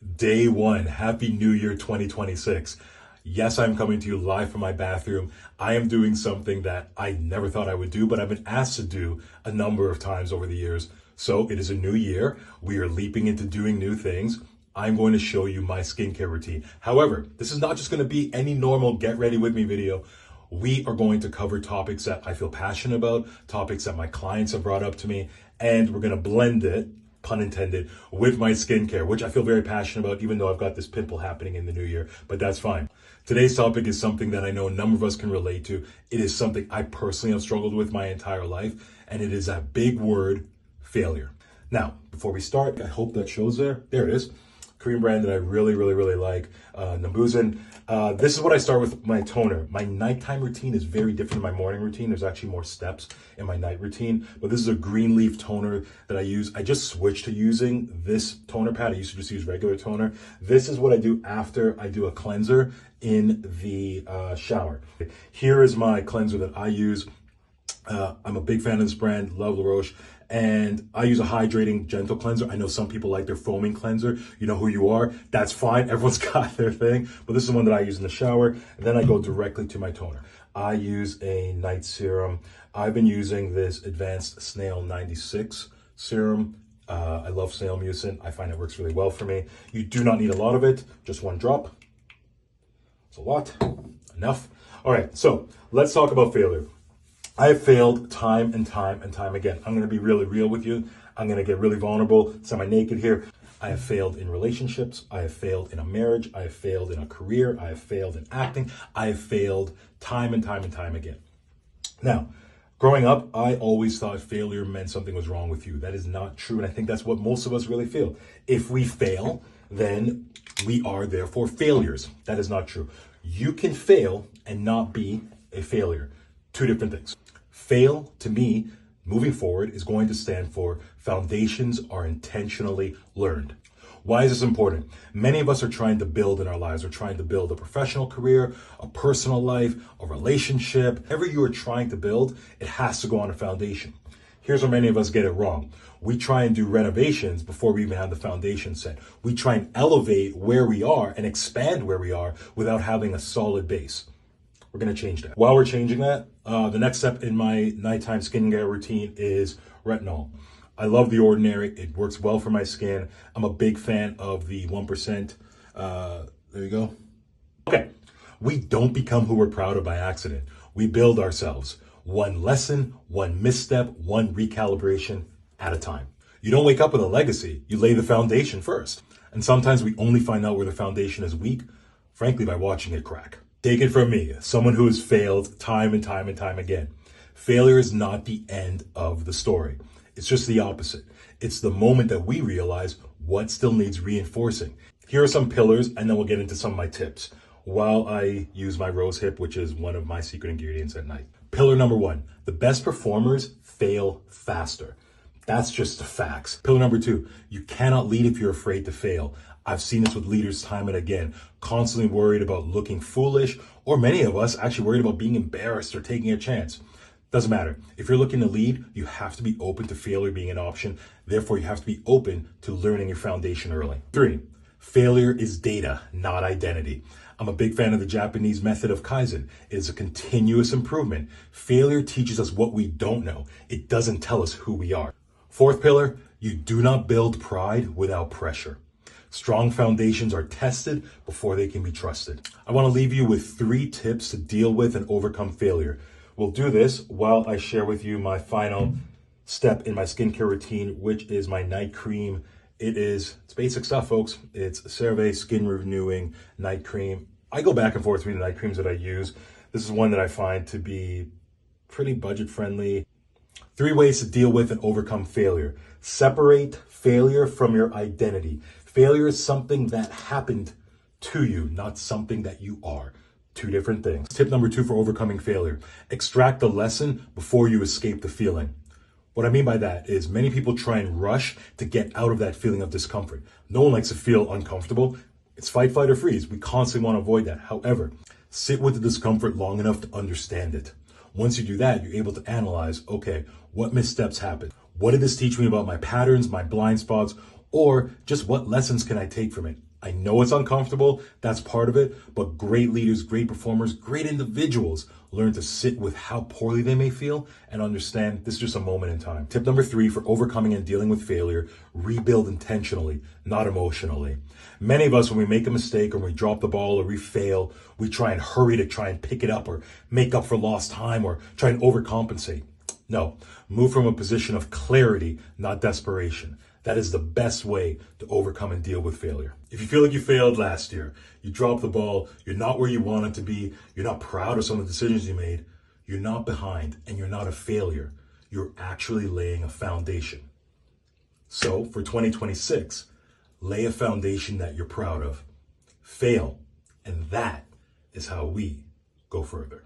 Day one. Happy New Year 2026. Yes, I'm coming to you live from my bathroom. I am doing something that I never thought I would do, but I've been asked to do a number of times over the years. So it is a new year. We are leaping into doing new things. I'm going to show you my skincare routine. However, this is not just going to be any normal get ready with me video. We are going to cover topics that I feel passionate about, topics that my clients have brought up to me, and we're going to blend it, pun intended, with my skincare, which I feel very passionate about, even though I've got this pimple happening in the new year, but that's fine. Today's topic is something that I know a number of us can relate to. It is something I personally have struggled with my entire life, and it is that big word, failure. Now, before we start, I hope that shows there. There it is. Korean brand that I really like, Nambuzin. This is what I start with my toner. My nighttime routine is very different than my morning routine. There's actually more steps in my night routine, but this is a green leaf toner that I use. I just switched to using this toner pad. I used to just use regular toner. This is what I do after I do a cleanser in the shower. Here is my cleanser that I use. I'm a big fan of this brand, love La Roche, and I use a hydrating gentle cleanser. I know some people like their foaming cleanser. You know who you are. That's fine. Everyone's got their thing, but this is the one that I use in the shower. And then I go directly to my toner. I use a night serum. I've been using this Advanced Snail 96 serum. I love snail mucin. I find it works really well for me. You do not need a lot of it, just one drop. It's a lot, enough. All right, so let's talk about failure. I have failed time and time again. I'm going to be really real with you. I'm going to get really vulnerable, semi-naked here. I have failed in relationships. I have failed in a marriage. I have failed in a career. I have failed in acting. I have failed time and time again. Now, growing up, I always thought failure meant something was wrong with you. That is not true, and I think that's what most of us really feel. If we fail, then we are therefore failures. That is not true. You can fail and not be a failure. Two different things. Fail, to me, moving forward, is going to stand for foundations are intentionally learned. Why is this important? Many of us are trying to build in our lives. We're trying to build a professional career, a personal life, a relationship. Whatever you are trying to build, it has to go on a foundation. Here's where many of us get it wrong. We try and do renovations before we even have the foundation set. We try and elevate where we are and expand where we are without having a solid base. We're going to change that. While we're changing that, the next step in my nighttime skincare routine is retinol. I love The Ordinary. It works well for my skin. I'm a big fan of the 1%. There you go. Okay. We don't become who we're proud of by accident. We build ourselves. One lesson, one misstep, one recalibration at a time. You don't wake up with a legacy. You lay the foundation first. And sometimes we only find out where the foundation is weak, frankly, by watching it crack. Take it from me, someone who has failed time and time again. Failure is not the end of the story. It's just the opposite. It's the moment that we realize what still needs reinforcing. Here are some pillars, and then we'll get into some of my tips while I use my rose hip, which is one of my secret ingredients at night. Pillar number one, the best performers fail faster. That's just the facts. Pillar number two, you cannot lead if you're afraid to fail. I've seen this with leaders time and again, constantly worried about looking foolish, or many of us actually worried about being embarrassed or taking a chance. Doesn't matter. If you're looking to lead, you have to be open to failure being an option. Therefore, you have to be open to learning your foundation early. 3, failure is data, not identity. I'm a big fan of the Japanese method of Kaizen. It is a continuous improvement. Failure teaches us what we don't know. It doesn't tell us who we are. 4th pillar, you do not build pride without pressure. Strong foundations are tested before they can be trusted. I want to leave you with 3 tips to deal with and overcome failure. We'll do this while I share with you my final step in my skincare routine, which is my night cream. It's basic stuff, folks. It's CeraVe Skin Renewing Night Cream. I go back and forth between the night creams that I use. This is one that I find to be pretty budget friendly. 3 ways to deal with and overcome failure. Separate failure from your identity. Failure is something that happened to you, not something that you are. 2 different things. Tip number 2 for overcoming failure. Extract the lesson before you escape the feeling. What I mean by that is many people try and rush to get out of that feeling of discomfort. No one likes to feel uncomfortable. It's fight, flight, or freeze. We constantly want to avoid that. However, sit with the discomfort long enough to understand it. Once you do that, you're able to analyze, okay, what missteps happened? What did this teach me about my patterns, my blind spots, or just what lessons can I take from it? I know it's uncomfortable, that's part of it, but great leaders, great performers, great individuals learn to sit with how poorly they may feel and understand this is just a moment in time. Tip number 3 for overcoming and dealing with failure: rebuild intentionally, not emotionally. Many of us, when we make a mistake or we drop the ball or we fail, we try and hurry to try and pick it up or make up for lost time or try and overcompensate. No, move from a position of clarity, not desperation. That is the best way to overcome and deal with failure. If you feel like you failed last year, you dropped the ball, you're not where you wanted to be, you're not proud of some of the decisions you made, you're not behind and you're not a failure. You're actually laying a foundation. So for 2026, lay a foundation that you're proud of, fail, and that is how we go further.